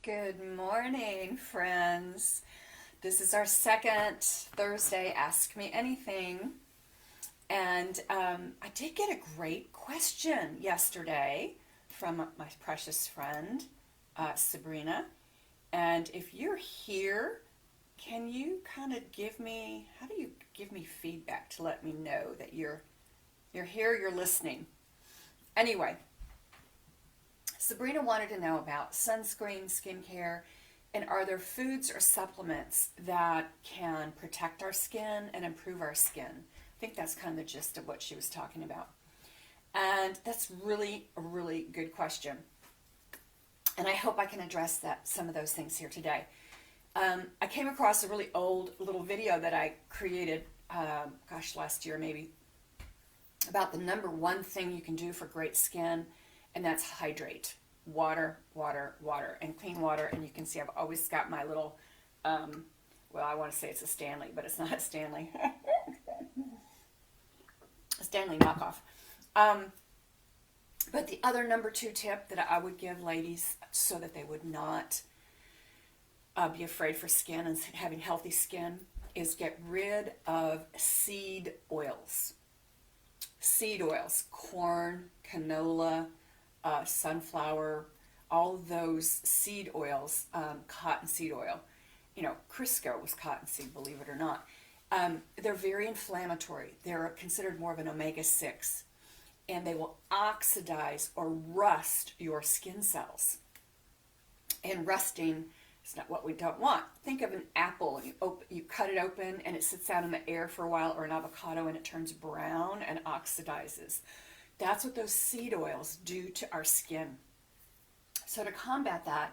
Good morning, friends. This is our second Thursday Ask Me Anything. And I did get a great question yesterday from my precious friend, Sabrina. And if you're here, can you kind of how do you give me feedback to let me know that you're here, you're listening? Anyway, Sabrina wanted to know about sunscreen, skincare, and are there foods or supplements that can protect our skin and improve our skin? I think that's kind of the gist of what she was talking about. And that's really a really good question. And I hope I can address some of those things here today. I came across a really old little video that I created, last year maybe, about the number one thing you can do for great skin, and that's hydrate. Water, water, water, and clean water. And you can see I've always got my little, I want to say it's a Stanley, but it's not a Stanley. A Stanley knockoff. But the other number two tip that I would give ladies so that they would not be afraid for skin and having healthy skin is get rid of seed oils. Seed oils, corn, canola, sunflower, all those seed oils, cottonseed oil. Crisco was cottonseed, believe it or not. They're very inflammatory. They're considered more of an omega-6, and they will oxidize or rust your skin cells. And rusting is not what we don't want. Think of an apple. You cut it open, and it sits out in the air for a while, or an avocado, and it turns brown and oxidizes. That's what those seed oils do to our skin. So to combat that,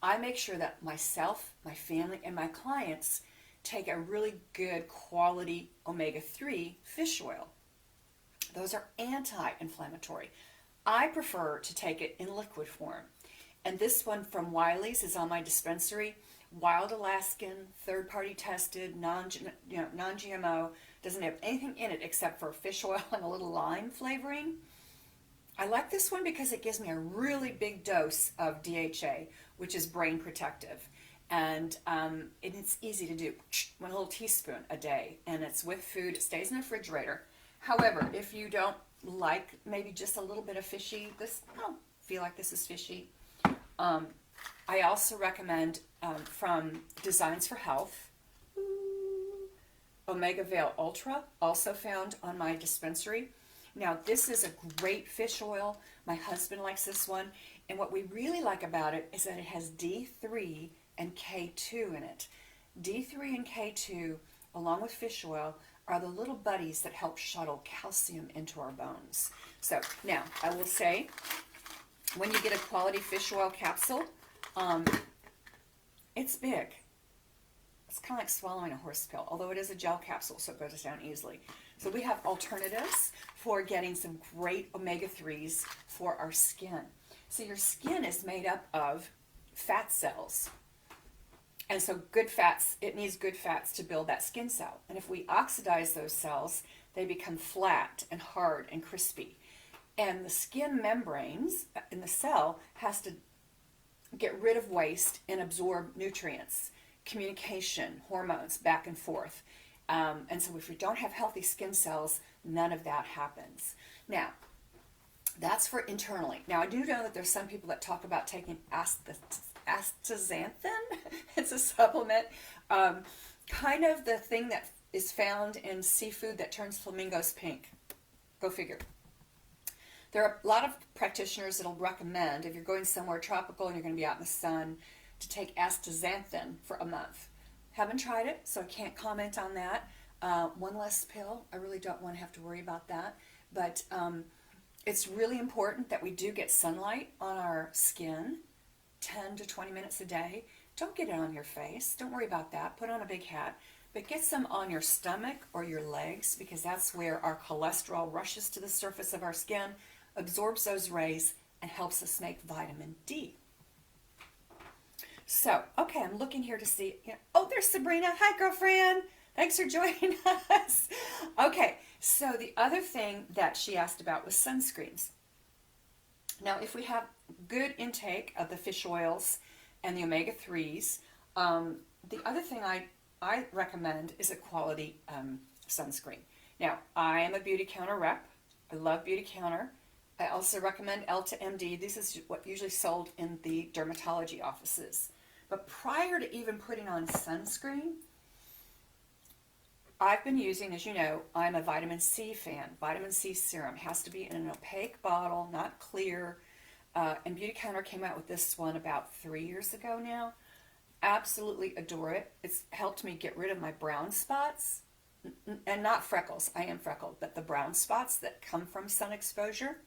I make sure that myself, my family, and my clients take a really good quality omega-3 fish oil. Those are anti-inflammatory. I prefer to take it in liquid form. And this one from Wiley's is on my dispensary. Wild Alaskan, third-party tested, non-GMO, doesn't have anything in it except for fish oil and a little lime flavoring. I like this one because it gives me a really big dose of DHA, which is brain protective. And it's easy to do. 1 little teaspoon a day. And it's with food. It stays in the refrigerator. However, if you don't like maybe just a little bit of fishy, I don't feel like this is fishy. I also recommend from Designs for Health, Omega Veil Ultra, also found on my dispensary. Now, this is a great fish oil. My husband likes this one. And what we really like about it is that it has D3 and K2 in it. D3 and K2, along with fish oil, are the little buddies that help shuttle calcium into our bones. So, now, I will say, when you get a quality fish oil capsule, it's big. It's kind of like swallowing a horse pill, although it is a gel capsule, so it goes down easily. So we have alternatives for getting some great omega-3s for our skin. So your skin is made up of fat cells. And so good fats, it needs good fats to build that skin cell. And if we oxidize those cells, they become flat and hard and crispy. And the skin membranes in the cell has to get rid of waste and absorb nutrients, communication, hormones, back and forth. And so if we don't have healthy skin cells, none of that happens. Now, that's for internally. Now, I do know that there's some people that talk about taking astaxanthin. It's a supplement. Kind of the thing that is found in seafood that turns flamingos pink. Go figure. There are a lot of practitioners that will recommend, if you're going somewhere tropical and you're going to be out in the sun, to take astaxanthin for a month. Haven't tried it, so I can't comment on that. One less pill. I really don't want to have to worry about that. But it's really important that we do get sunlight on our skin 10 to 20 minutes a day. Don't get it on your face. Don't worry about that. Put on a big hat. But get some on your stomach or your legs, because that's where our cholesterol rushes to the surface of our skin, absorbs those rays, and helps us make vitamin D. So, okay, I'm looking here to see. Oh, there's Sabrina. Hi, girlfriend. Thanks for joining us. Okay, so the other thing that she asked about was sunscreens. Now, if we have good intake of the fish oils and the omega-3s. The other thing I recommend is a quality sunscreen. Now, I am a Beauty Counter rep. I love Beauty Counter. I also recommend Elta MD. This is what usually sold in the dermatology offices. But prior to even putting on sunscreen, I've been using, as you know, I'm a vitamin C fan. Vitamin C serum has to be in an opaque bottle, not clear. And Beauty Counter came out with this one about 3 years ago now. Absolutely adore it. It's helped me get rid of my brown spots, and not freckles. I am freckled, but the brown spots that come from sun exposure.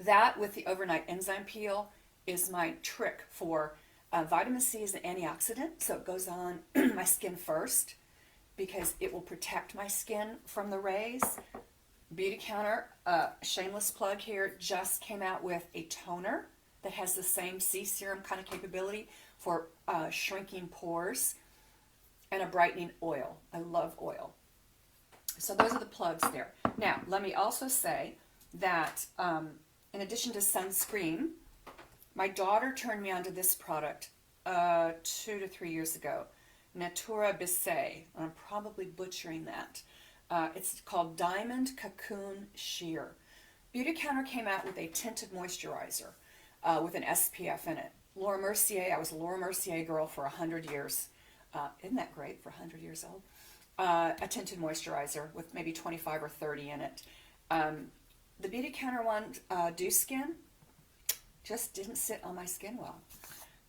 That with the overnight enzyme peel is my trick for vitamin C is an antioxidant, so it goes on my skin first because it will protect my skin from the rays. Beauty Counter, shameless plug here, just came out with a toner that has the same C serum kind of capability for shrinking pores, and a brightening oil. I love oil. So those are the plugs there. Now, let me also say that in addition to sunscreen, my daughter turned me onto this product 2 to 3 years ago. Natura Bissay. I'm probably butchering that. It's called Diamond Cocoon Sheer. Beauty Counter came out with a tinted moisturizer with an SPF in it. Laura Mercier, I was a Laura Mercier girl for 100 years. Isn't that great for 100 years old? A tinted moisturizer with maybe 25 or 30 in it. The Beauty Counter one, Dew Skin, just didn't sit on my skin well.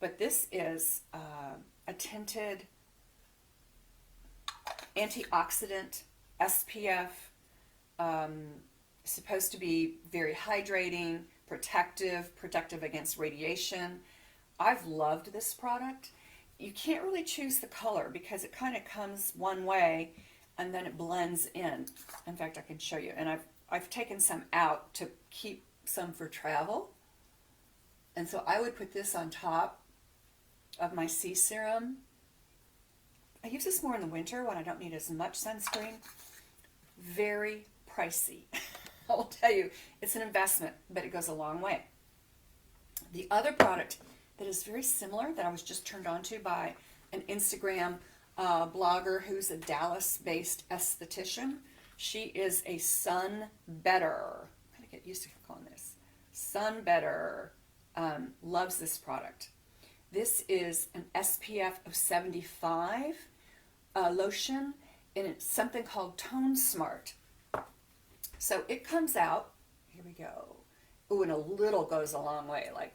But this is a tinted antioxidant SPF, supposed to be very hydrating, protective against radiation. I've loved this product. You can't really choose the color because it kind of comes one way and then it blends in. In fact, I can show you. And I've taken some out to keep some for travel. And so I would put this on top of my C serum. I use this more in the winter when I don't need as much sunscreen. Very pricey. I'll tell you, it's an investment, but it goes a long way. The other product that is very similar that I was just turned on to by an Instagram blogger who's a Dallas-based esthetician. She is a Sun Better. I'm going to get used to calling this. Sun Better. Loves this product. This is an SPF of 75 lotion, and it's something called Tone Smart. So it comes out, here we go. Ooh, and a little goes a long way, like